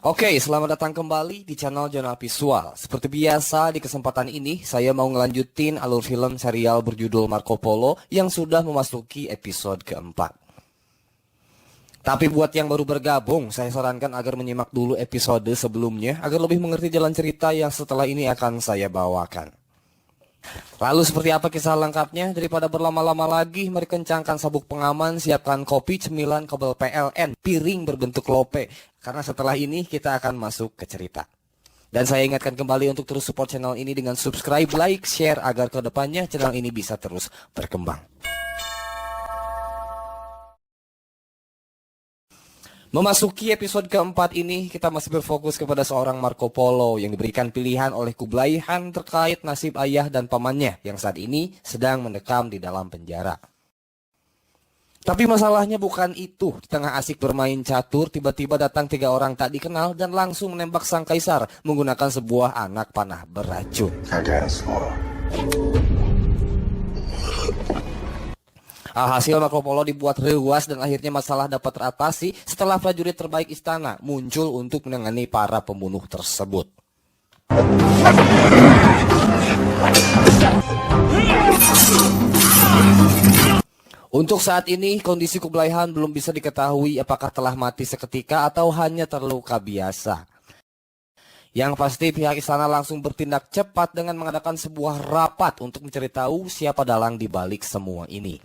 Oke, selamat datang kembali di channel Jurnal Visual. Seperti biasa, di kesempatan ini saya mau ngelanjutin alur film serial berjudul Marco Polo yang sudah memasuki episode keempat. Tapi buat yang baru bergabung, saya sarankan agar menyimak dulu episode sebelumnya agar lebih mengerti jalan cerita yang setelah ini akan saya bawakan. Lalu seperti apa kisah lengkapnya? Daripada berlama-lama lagi, mari kencangkan sabuk pengaman, siapkan kopi, cemilan, kabel PLN, piring berbentuk lope. Karena setelah ini kita akan masuk ke cerita. Dan saya ingatkan kembali untuk terus support channel ini dengan subscribe, like, share agar ke depannya channel ini bisa terus berkembang. Memasuki episode keempat ini, kita masih berfokus kepada seorang Marco Polo yang diberikan pilihan oleh Kublai Khan terkait nasib ayah dan pamannya yang saat ini sedang mendekam di dalam penjara. Tapi masalahnya bukan itu. Di tengah asik bermain catur, tiba-tiba datang 3 orang tak dikenal dan langsung menembak sang kaisar menggunakan sebuah anak panah beracun. Alhasil Marco Polo dibuat rewas dan akhirnya masalah dapat teratasi setelah prajurit terbaik istana muncul untuk menangani para pembunuh tersebut. Untuk saat ini kondisi Kublai Khan belum bisa diketahui apakah telah mati seketika atau hanya terluka biasa. Yang pasti pihak istana langsung bertindak cepat dengan mengadakan sebuah rapat untuk mencari tahu siapa dalang di balik semua ini.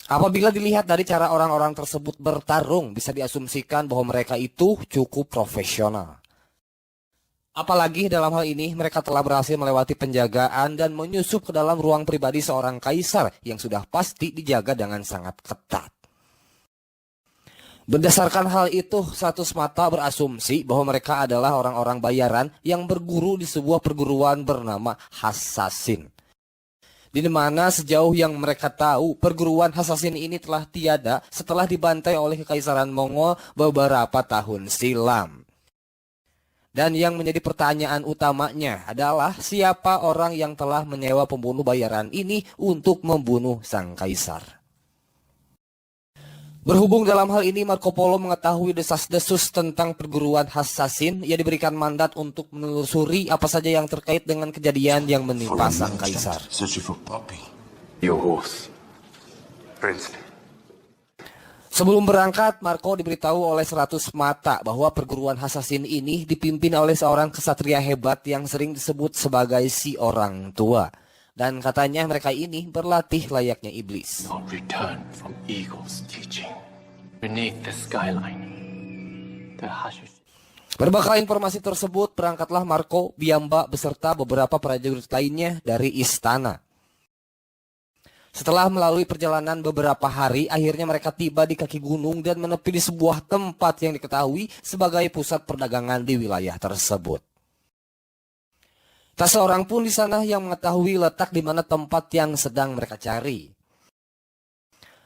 Apabila dilihat dari cara orang-orang tersebut bertarung, bisa diasumsikan bahwa mereka itu cukup profesional. Apalagi dalam hal ini mereka telah berhasil melewati penjagaan dan menyusup ke dalam ruang pribadi seorang kaisar yang sudah pasti dijaga dengan sangat ketat. Berdasarkan hal itu, satu semata berasumsi bahwa mereka adalah orang-orang bayaran yang berguru di sebuah perguruan bernama Hasasin. Di mana sejauh yang mereka tahu, perguruan Hasasin ini telah tiada setelah dibantai oleh Kekaisaran Mongol beberapa tahun silam. Dan yang menjadi pertanyaan utamanya adalah siapa orang yang telah menyewa pembunuh bayaran ini untuk membunuh sang kaisar. Berhubung dalam hal ini Marco Polo mengetahui desas-desus tentang perguruan Hasasin, ia diberikan mandat untuk menelusuri apa saja yang terkait dengan kejadian yang menimpa sang kaisar. Sebelum berangkat, Marco diberitahu oleh 100 mata bahwa perguruan Hasasin ini dipimpin oleh seorang kesatria hebat yang sering disebut sebagai si orang tua. Dan katanya mereka ini berlatih layaknya iblis. Berbekal informasi tersebut, berangkatlah Marco, Biamba beserta beberapa prajurit lainnya dari istana. Setelah melalui perjalanan beberapa hari, akhirnya mereka tiba di kaki gunung dan menepi di sebuah tempat yang diketahui sebagai pusat perdagangan di wilayah tersebut. Tak seorang pun di sana yang mengetahui letak di mana tempat yang sedang mereka cari.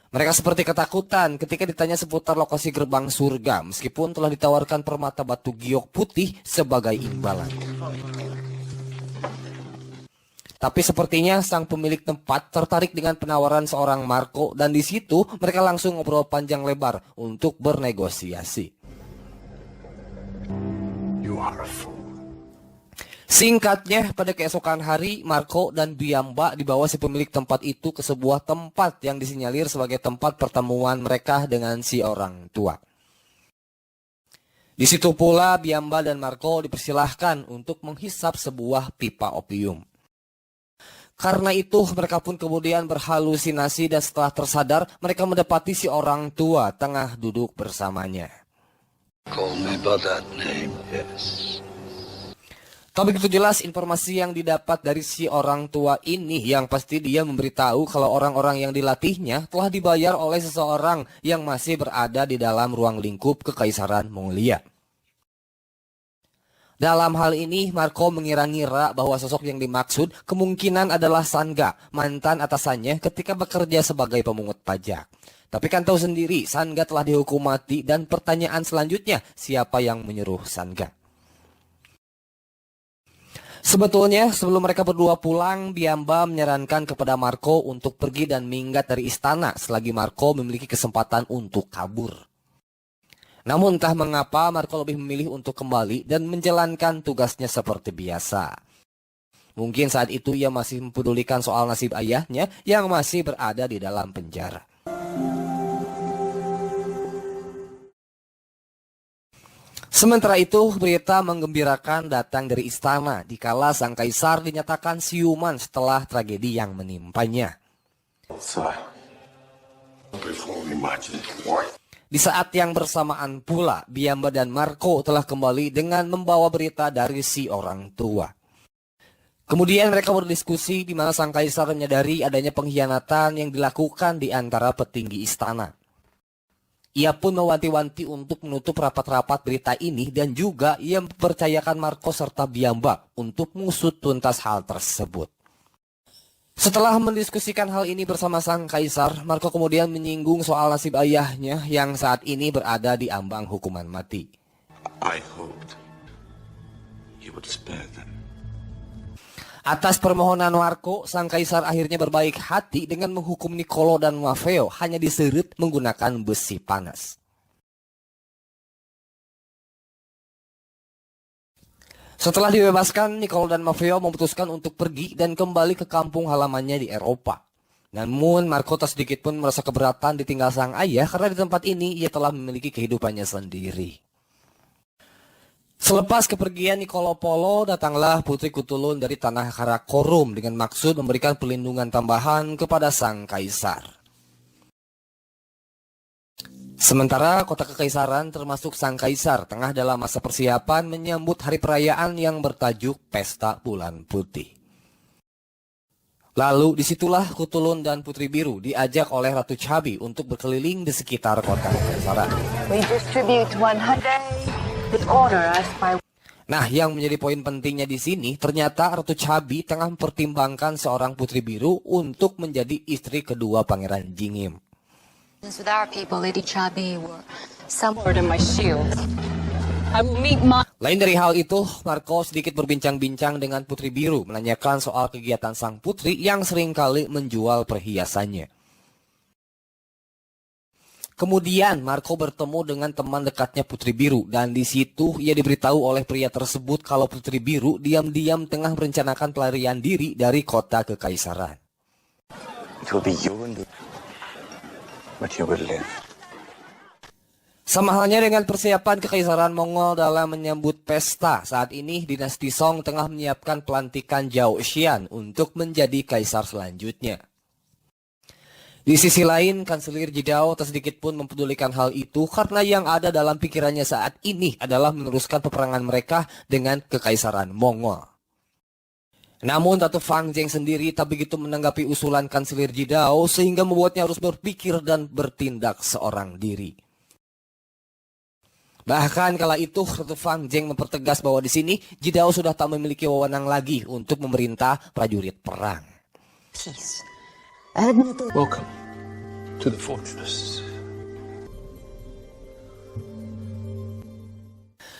Mereka seperti ketakutan ketika ditanya seputar lokasi gerbang surga, meskipun telah ditawarkan permata batu giok putih sebagai imbalan. Tapi sepertinya sang pemilik tempat tertarik dengan penawaran seorang Marco dan di situ mereka langsung ngobrol panjang lebar untuk bernegosiasi. You are a fool. Singkatnya, pada keesokan hari, Marco dan Biamba dibawa si pemilik tempat itu ke sebuah tempat yang disinyalir sebagai tempat pertemuan mereka dengan si orang tua. Di situ pula, Biamba dan Marco dipersilahkan untuk menghisap sebuah pipa opium. Karena itu, mereka pun kemudian berhalusinasi dan setelah tersadar, mereka mendapati si orang tua tengah duduk bersamanya. Call me by that name, yes. Tak begitu jelas informasi yang didapat dari si orang tua ini, yang pasti dia memberitahu kalau orang-orang yang dilatihnya telah dibayar oleh seseorang yang masih berada di dalam ruang lingkup Kekaisaran Mongolia. Dalam hal ini, Marco mengira-ngira bahwa sosok yang dimaksud kemungkinan adalah Sangga, mantan atasannya ketika bekerja sebagai pemungut pajak. Tapi kan tahu sendiri, Sangga telah dihukum mati dan pertanyaan selanjutnya, siapa yang menyuruh Sangga? Sebetulnya sebelum mereka berdua pulang, Biamba menyarankan kepada Marco untuk pergi dan minggat dari istana selagi Marco memiliki kesempatan untuk kabur. Namun entah mengapa Marco lebih memilih untuk kembali dan menjalankan tugasnya seperti biasa. Mungkin saat itu ia masih mempedulikan soal nasib ayahnya yang masih berada di dalam penjara. Sementara itu, berita menggembirakan datang dari istana dikala sang kaisar dinyatakan siuman setelah tragedi yang menimpanya. Di saat yang bersamaan pula, Biamba dan Marco telah kembali dengan membawa berita dari si orang tua. Kemudian mereka berdiskusi di mana sang kaisar menyadari adanya pengkhianatan yang dilakukan di antara petinggi istana. Ia pun mewanti-wanti untuk menutup rapat-rapat berita ini dan juga ia mempercayakan Marco serta Biamba untuk mengusut tuntas hal tersebut. Setelah mendiskusikan hal ini bersama sang kaisar, Marco kemudian menyinggung soal nasib ayahnya yang saat ini berada di ambang hukuman mati. I hoped you would spare them. Atas permohonan Marco, sang kaisar akhirnya berbaik hati dengan menghukum Niccolo dan Maffeo hanya diseret menggunakan besi panas. Setelah dibebaskan, Niccolo dan Maffeo memutuskan untuk pergi dan kembali ke kampung halamannya di Eropa. Namun Marco tak sedikit pun merasa keberatan ditinggal sang ayah karena di tempat ini ia telah memiliki kehidupannya sendiri. Selepas kepergian Niccolo Polo, datanglah Putri Kutulun dari tanah Karakorum dengan maksud memberikan perlindungan tambahan kepada sang kaisar. Sementara kota kekaisaran termasuk sang kaisar tengah dalam masa persiapan menyambut hari perayaan yang bertajuk Pesta Bulan Putih. Lalu disitulah Kutulun dan Putri Biru diajak oleh Ratu Chabi untuk berkeliling di sekitar kota kekaisaran. We distribute 100. Nah, yang menjadi poin pentingnya di sini, ternyata Ratu Chabi tengah mempertimbangkan seorang Putri Biru untuk menjadi istri kedua Pangeran Jingim. Lain dari hal itu, Marco sedikit berbincang-bincang dengan Putri Biru, menanyakan soal kegiatan sang putri yang seringkali menjual perhiasannya. Kemudian Marco bertemu dengan teman dekatnya Putri Biru dan di situ ia diberitahu oleh pria tersebut kalau Putri Biru diam-diam tengah merencanakan pelarian diri dari kota kekaisaran. It will be you and but you will live. Sama halnya dengan persiapan kekaisaran Mongol dalam menyambut pesta, saat ini dinasti Song tengah menyiapkan pelantikan Zhao Xian untuk menjadi kaisar selanjutnya. Di sisi lain, Kanselir Jidao tak sedikit pun mempedulikan hal itu karena yang ada dalam pikirannya saat ini adalah meneruskan peperangan mereka dengan kekaisaran Mongol. Namun Ratu Fang Jing sendiri tak begitu menanggapi usulan Kanselir Jidao sehingga membuatnya harus berpikir dan bertindak seorang diri. Bahkan kala itu Ratu Fang Jing mempertegas bahwa di sini Jidao sudah tak memiliki wewenang lagi untuk memerintah prajurit perang. Welcome to the fortress.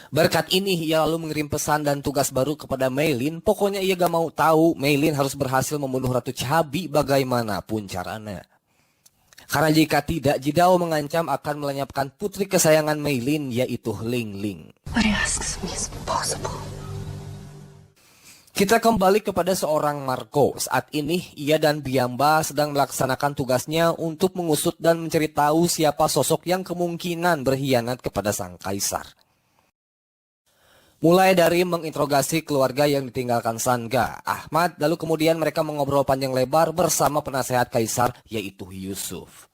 Berkat ini ia lalu mengirim pesan dan tugas baru kepada Meilin. Pokoknya ia gak mau tahu Meilin harus berhasil membunuh Ratu Chabi bagaimanapun caranya. Karena jika tidak, Jidao mengancam akan melenyapkan putri kesayangan Meilin yaitu Ling Ling. What he asks me is impossible. Kita kembali kepada seorang Marco. Saat ini ia dan Biamba sedang melaksanakan tugasnya untuk mengusut dan mencari tahu siapa sosok yang kemungkinan berkhianat kepada sang kaisar. Mulai dari menginterogasi keluarga yang ditinggalkan Sangga, Ahmad, lalu kemudian mereka mengobrol panjang lebar bersama penasehat kaisar yaitu Yusuf.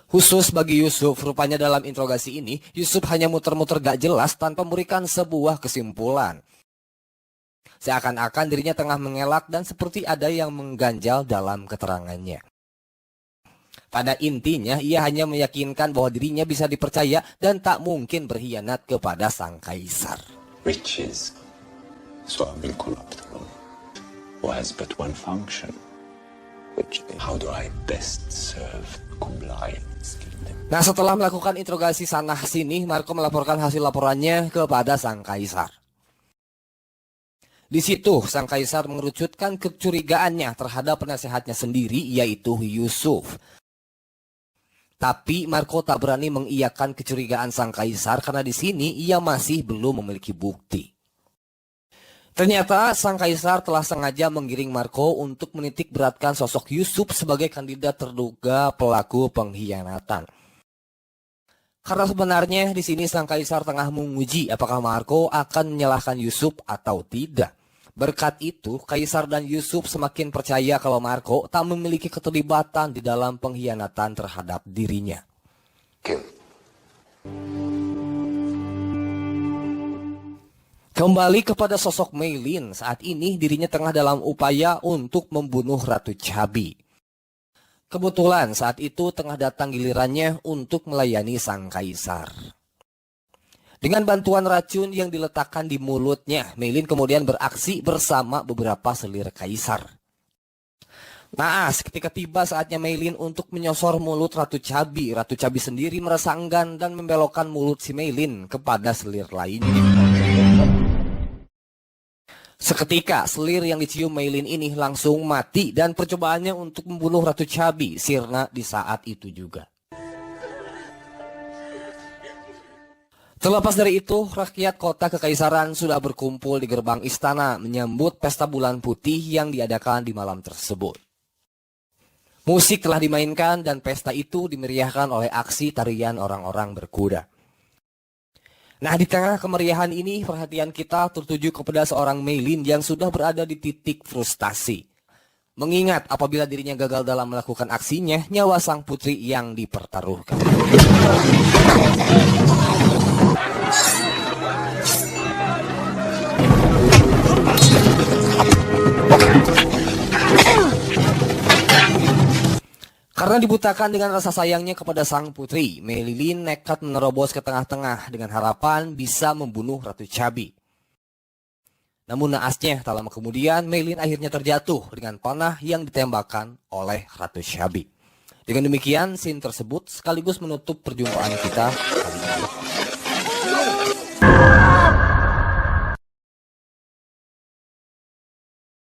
Khusus bagi Yusuf, rupanya dalam interogasi ini, Yusuf hanya muter-muter gak jelas tanpa memberikan sebuah kesimpulan. Seakan-akan dirinya tengah mengelak dan seperti ada yang mengganjal dalam keterangannya. Pada intinya, ia hanya meyakinkan bahwa dirinya bisa dipercaya dan tak mungkin berkhianat kepada sang kaisar. Riches swallowing corruptible, who has but one function, which is how do I best serve Kublai and his kingdom. Nah, setelah melakukan interogasi sana-sini, Marco melaporkan hasil laporannya kepada sang kaisar. Di situ, sang kaisar mengerucutkan kecurigaannya terhadap penasehatnya sendiri, yaitu Yusuf. Tapi Marco tak berani mengiyakan kecurigaan sang kaisar karena di sini ia masih belum memiliki bukti. Ternyata sang kaisar telah sengaja menggiring Marco untuk menitik beratkan sosok Yusuf sebagai kandidat terduga pelaku pengkhianatan. Karena sebenarnya di sini sang kaisar tengah menguji apakah Marco akan menyalahkan Yusuf atau tidak. Berkat itu, kaisar dan Yusuf semakin percaya kalau Marco tak memiliki keterlibatan di dalam pengkhianatan terhadap dirinya. Kill. Kembali kepada sosok Mei Lin, saat ini dirinya tengah dalam upaya untuk membunuh Ratu Chabi. Kebetulan saat itu tengah datang gilirannya untuk melayani sang kaisar. Dengan bantuan racun yang diletakkan di mulutnya, Mei Lin kemudian beraksi bersama beberapa selir kaisar. Naas, ketika tiba saatnya Mei Lin untuk menyosor mulut Ratu Chabi, Ratu Chabi sendiri merasa enggan dan membelokkan mulut si Mei Lin kepada selir lainnya. Seketika, selir yang dicium Mei Lin ini langsung mati dan percobaannya untuk membunuh Ratu Chabi sirna di saat itu juga. Terlepas dari itu, rakyat kota kekaisaran sudah berkumpul di gerbang istana menyambut pesta bulan putih yang diadakan di malam tersebut. Musik telah dimainkan dan pesta itu dimeriahkan oleh aksi tarian orang-orang berkuda. Nah, di tengah kemeriahan ini, perhatian kita tertuju kepada seorang Mei Lin yang sudah berada di titik frustasi. Mengingat apabila dirinya gagal dalam melakukan aksinya, nyawa sang putri yang dipertaruhkan. Karena dibutakan dengan rasa sayangnya kepada sang putri, Mei Lin nekat menerobos ke tengah-tengah dengan harapan bisa membunuh Ratu Chabi. Namun naasnya, tak lama kemudian Mei Lin akhirnya terjatuh dengan panah yang ditembakkan oleh Ratu Chabi. Dengan demikian, scene tersebut sekaligus menutup perjumpaan kita kali ini.